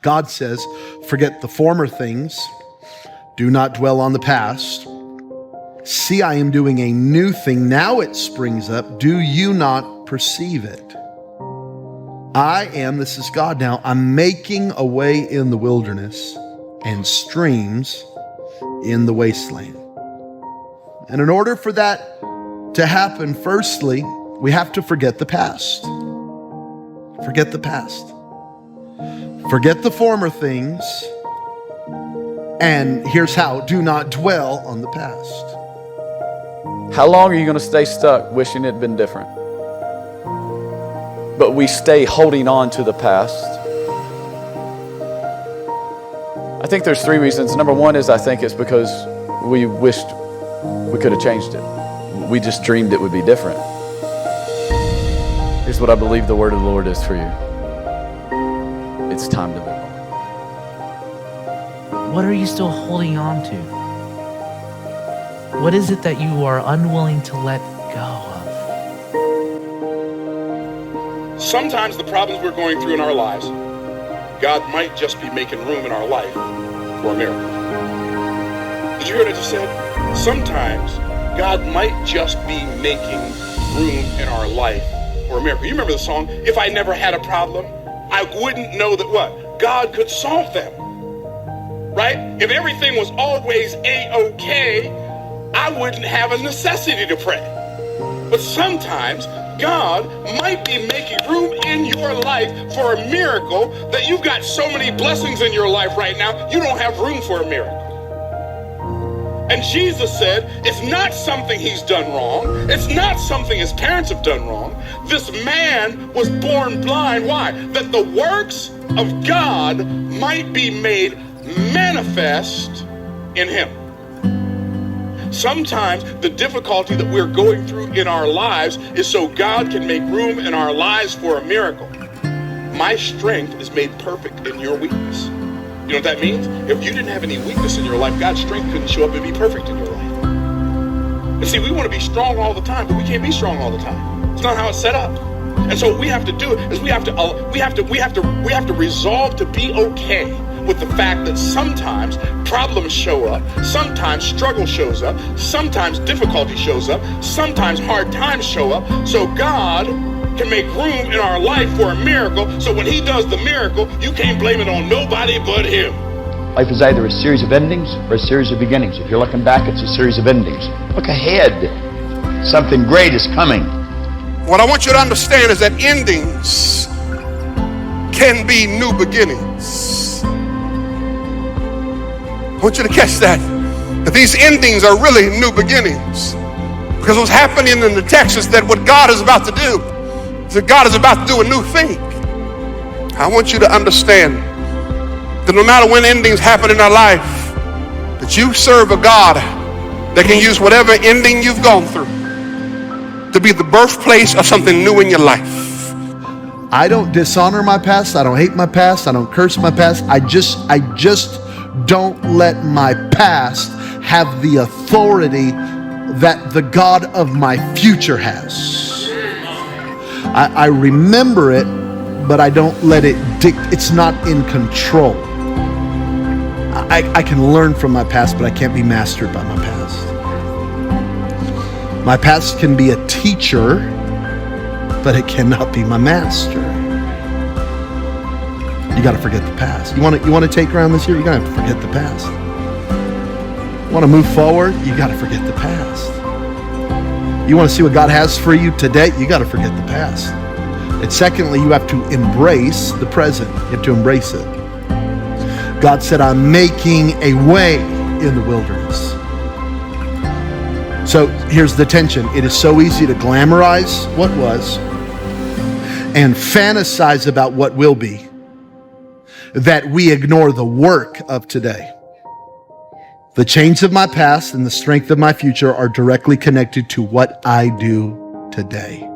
God says, forget the former things. Do not dwell on the past. See, I am doing a new thing. Now it springs up. Do you not perceive it? This is God now, I'm making a way in the wilderness and streams in the wasteland. And in order for that to happen, firstly, we have to forget the past. Forget the past. Forget the former things. And here's how: do not dwell on the past. How long are you going to stay stuck wishing it had been different? But we stay holding on to the past. I think there's 3 reasons. Number 1 is I think it's because we wished we could have changed it. We just dreamed it would be different. Here's what I believe the word of the Lord is for you. It's time to move on. What are you still holding on to? What is it that you are unwilling to let go of? Sometimes the problems we're going through in our lives, God might just be making room in our life for a miracle. Did you hear what I just said? Sometimes God might just be making room in our life for a miracle. You remember the song, "If I never had a problem, I wouldn't know that" what? God could solve them. Right? If everything was always A-okay, I wouldn't have a necessity to pray. But sometimes God might be making room in your life for a miracle that you've got so many blessings in your life right now, you don't have room for a miracle. And Jesus said, it's not something he's done wrong. It's not something his parents have done wrong. This man was born blind. Why? That the works of God might be made manifest in him. Sometimes the difficulty that we're going through in our lives is so God can make room in our lives for a miracle. My strength is made perfect in your weakness. You know what that means? If you didn't have any weakness in your life, God's strength couldn't show up and be perfect in your life. And see, we want to be strong all the time, but we can't be strong all the time. It's not how it's set up. And so what we have to do is we have to resolve to be okay with the fact that sometimes problems show up, sometimes struggle shows up, sometimes difficulty shows up, sometimes hard times show up, so God can make room in our life for a miracle, so when he does the miracle, you can't blame it on nobody but him. Life is either a series of endings or a series of beginnings. If you're looking back, it's a series of endings. Look ahead. Something great is coming. What I want you to understand is that endings can be new beginnings. I want you to catch that. That these endings are really new beginnings. Because what's happening in the text is that what God is about to do is that God is about to do a new thing. I want you to understand that no matter when endings happen in our life, that you serve a God that can use whatever ending you've gone through to be the birthplace of something new in your life. I don't dishonor my past. I don't hate my past. I don't curse my past. I just don't let my past have the authority that the God of my future has. I remember it, but I don't let it it's not in control. I can learn from my past, but I can't be mastered by my past. My past can be a teacher, but it cannot be my master. You got to forget the past. You want to take ground this year? You're going to have to forget the past. You want to move forward? You got to forget the past. You want to see what God has for you today? You got to forget the past. And secondly, you have to embrace the present. You have to embrace it. God said, I'm making a way in the wilderness. So here's the tension. It is so easy to glamorize what was and fantasize about what will be that we ignore the work of today. The change of my past and the strength of my future are directly connected to what I do today.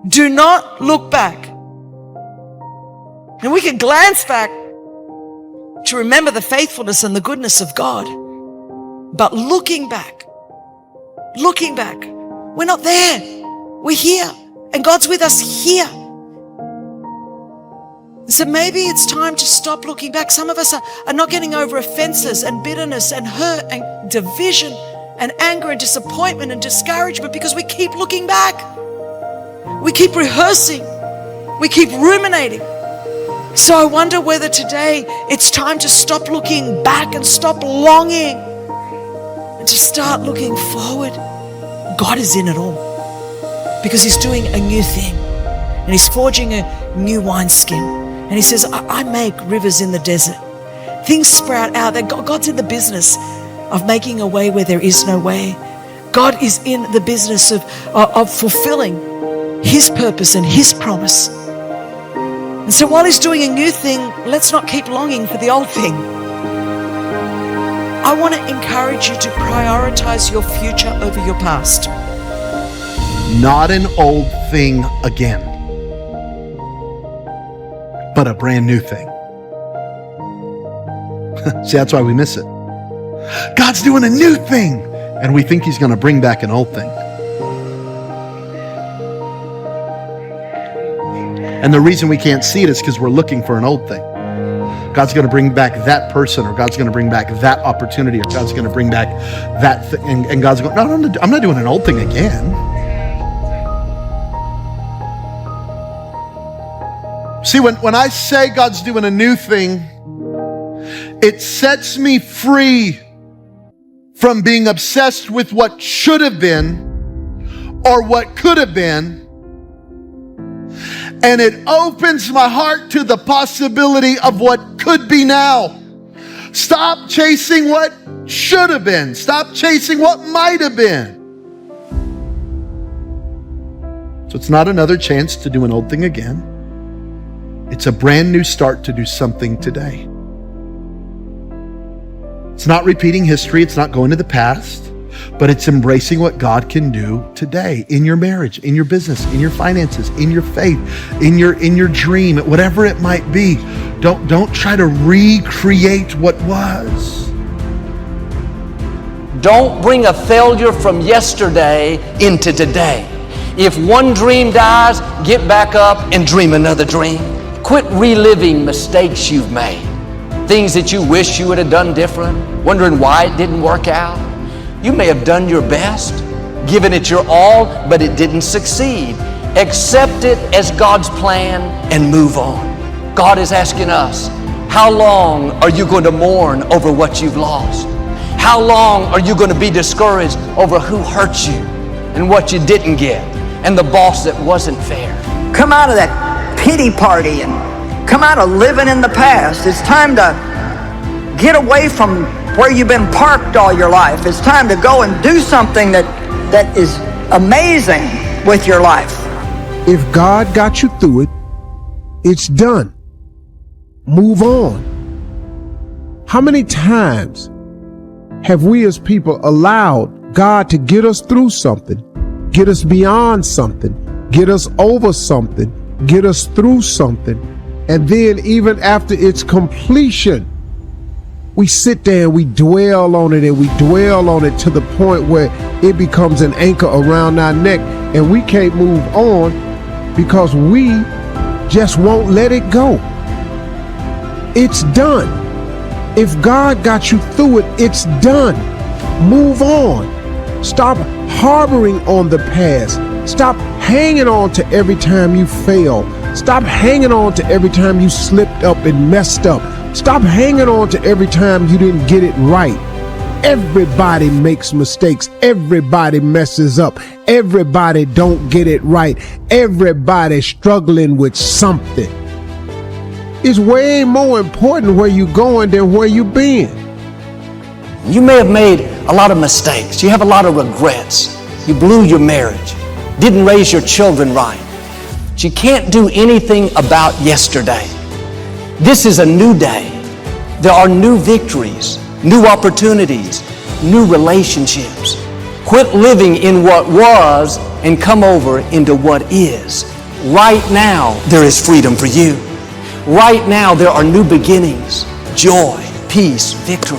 Do not look back. And we can glance back to remember the faithfulness and the goodness of God. But looking back, we're not there. We're here. And God's with us here. So maybe it's time to stop looking back. Some of us are not getting over offenses and bitterness and hurt and division and anger and disappointment and discouragement because we keep looking back. We keep rehearsing. We keep ruminating. So I wonder whether today it's time to stop looking back and stop longing and to start looking forward. God is in it all because He's doing a new thing and He's forging a new wineskin. And He says, I make rivers in the desert. Things sprout out. God's in the business of making a way where there is no way. God is in the business of fulfilling His purpose and His promise. And so while He's doing a new thing, let's not keep longing for the old thing. I want to encourage you to prioritize your future over your past. Not an old thing again, but a brand new thing. See, that's why we miss it. God's doing a new thing, and we think He's going to bring back an old thing. And the reason we can't see it is because we're looking for an old thing. God's going to bring back that person, or God's going to bring back that opportunity, or God's going to bring back that thing. And God's going, no, I'm not doing an old thing again. See, when I say God's doing a new thing, it sets me free from being obsessed with what should have been or what could have been. And it opens my heart to the possibility of what could be now. Stop chasing what should have been. Stop chasing what might have been. So it's not another chance to do an old thing again. It's a brand new start to do something today. It's not repeating history. It's not going to the past, but it's embracing what God can do today in your marriage, in your business, in your finances, in your faith, in your dream, whatever it might be. Don't try to recreate what was. Don't bring a failure from yesterday into today. If one dream dies, get back up and dream another dream. Quit reliving mistakes you've made, things that you wish you would have done different, wondering why it didn't work out. You may have done your best, given it your all, but it didn't succeed. Accept it as God's plan and move on. God is asking us, how long are you going to mourn over what you've lost? How long are you going to be discouraged over who hurt you and what you didn't get and the boss that wasn't fair? Come out of that pity party and come out of living in the past. It's time to get away from where you've been parked all your life. It's time to go and do something that is amazing with your life. If God got you through it, it's done. Move on. How many times have we as people allowed God to get us through something, get us beyond something, get us over something, get us through something, and then even after its completion, we sit there and we dwell on it and we dwell on it to the point where it becomes an anchor around our neck and we can't move on because we just won't let it go. It's done. If God got you through it, it's done. Move on. Stop harboring on the past. Stop hanging on to every time you fail. Stop hanging on to every time you slipped up and messed up. Stop hanging on to every time you didn't get it right. Everybody makes mistakes. Everybody messes up. Everybody don't get it right. Everybody struggling with something. It's way more important where you're going than where you've been. You may have made a lot of mistakes. You have a lot of regrets. You blew your marriage. Didn't raise your children right. But you can't do anything about yesterday. This is a new day. There are new victories, new opportunities, new relationships. Quit living in what was and come over into what is. Right now, there is freedom for you. Right now, there are new beginnings, joy, peace, victory.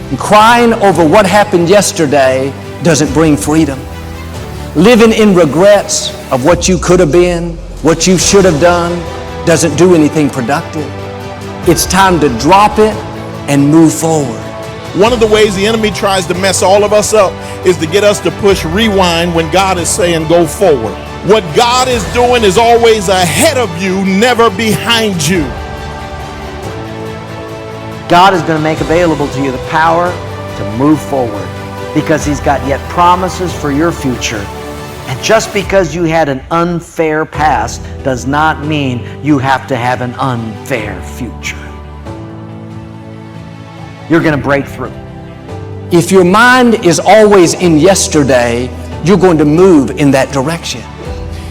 And crying over what happened yesterday doesn't bring freedom. Living in regrets of what you could have been, what you should have done, doesn't do anything productive. It's time to drop it and move forward. One of the ways the enemy tries to mess all of us up is to get us to push rewind when God is saying go forward. What God is doing is always ahead of you, never behind you. God is going to make available to you the power to move forward because He's got yet promises for your future. And just because you had an unfair past does not mean you have to have an unfair future. You're going to break through. If your mind is always in yesterday, you're going to move in that direction.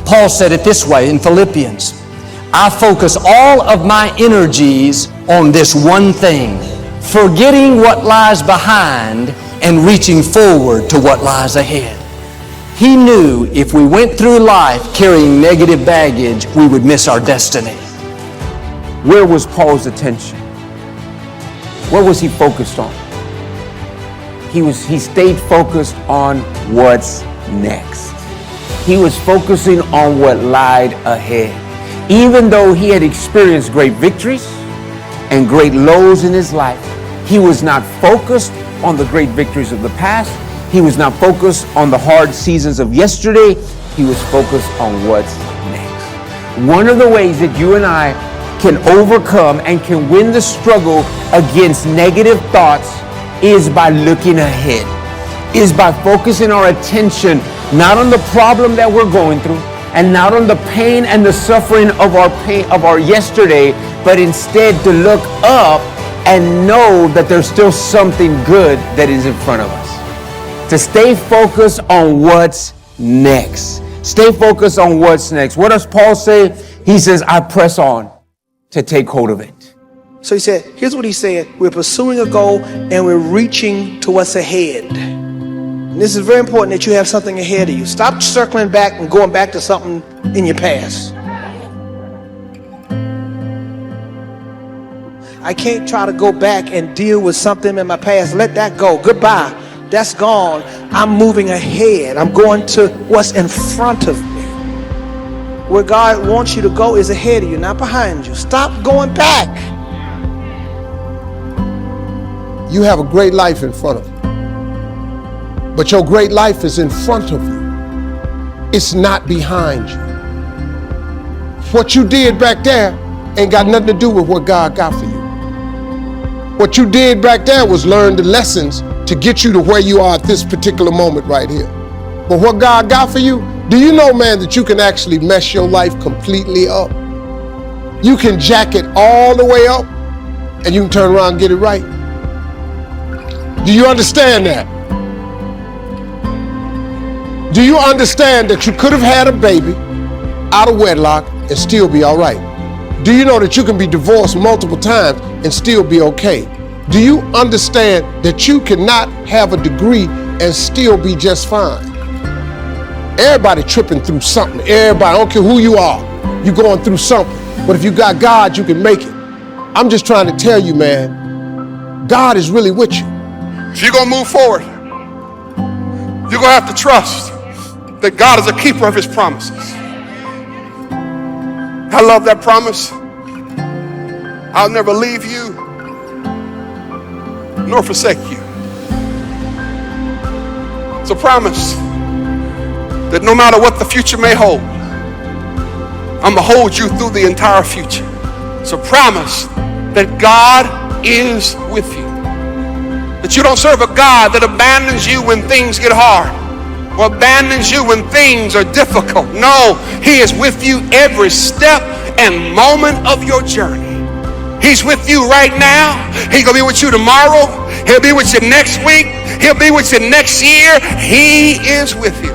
Paul said it this way in Philippians, I focus all of my energies on this one thing, forgetting what lies behind and reaching forward to what lies ahead. He knew if we went through life carrying negative baggage, we would miss our destiny. Where was Paul's attention? What was he focused on? He stayed focused on what's next. He was focusing on what lied ahead. Even though he had experienced great victories and great lows in his life, he was not focused on the great victories of the past. He was not focused on the hard seasons of yesterday. He was focused on what's next. One of the ways that you and I can overcome and can win the struggle against negative thoughts is by looking ahead, is by focusing our attention not on the problem that we're going through and not on the pain and the suffering of our yesterday, but instead to look up and know that there's still something good that is in front of us. To stay focused on what's next. Stay focused on what's next. What does Paul say? He says, I press on to take hold of it. So he said, here's what he said. We're pursuing a goal and we're reaching to what's ahead. And this is very important that you have something ahead of you. Stop circling back and going back to something in your past. I can't try to go back and deal with something in my past. Let that go. Goodbye. That's gone. I'm moving ahead. I'm going to what's in front of me. Where God wants you to go is ahead of you, not behind you. Stop going back. You have a great life in front of you. But your great life is in front of you. It's not behind you. What you did back there ain't got nothing to do with what God got for you. What you did back there was learn the lessons to get you to where you are at this particular moment right here. But what God got for you, do you know, man, that you can actually mess your life completely up? You can jack it all the way up and you can turn around and get it right. Do you understand that? Do you understand that you could have had a baby out of wedlock and still be all right? Do you know that you can be divorced multiple times and still be okay? Do you understand that you cannot have a degree and still be just fine? Everybody tripping through something. Everybody, I don't care who you are, you're going through something. But if you got God, you can make it. I'm just trying to tell you, man, God is really with you. If you're going to move forward, you're going to have to trust that God is a keeper of His promises. I love that promise. I'll never leave you nor forsake you. It's a promise that no matter what the future may hold, I'm going to hold you through the entire future. It's a promise that God is with you. That you don't serve a God that abandons you when things get hard or abandons you when things are difficult. No, He is with you every step and moment of your journey. He's with you right now. He's going to be with you tomorrow. He'll be with you next week. He'll be with you next year. He is with you.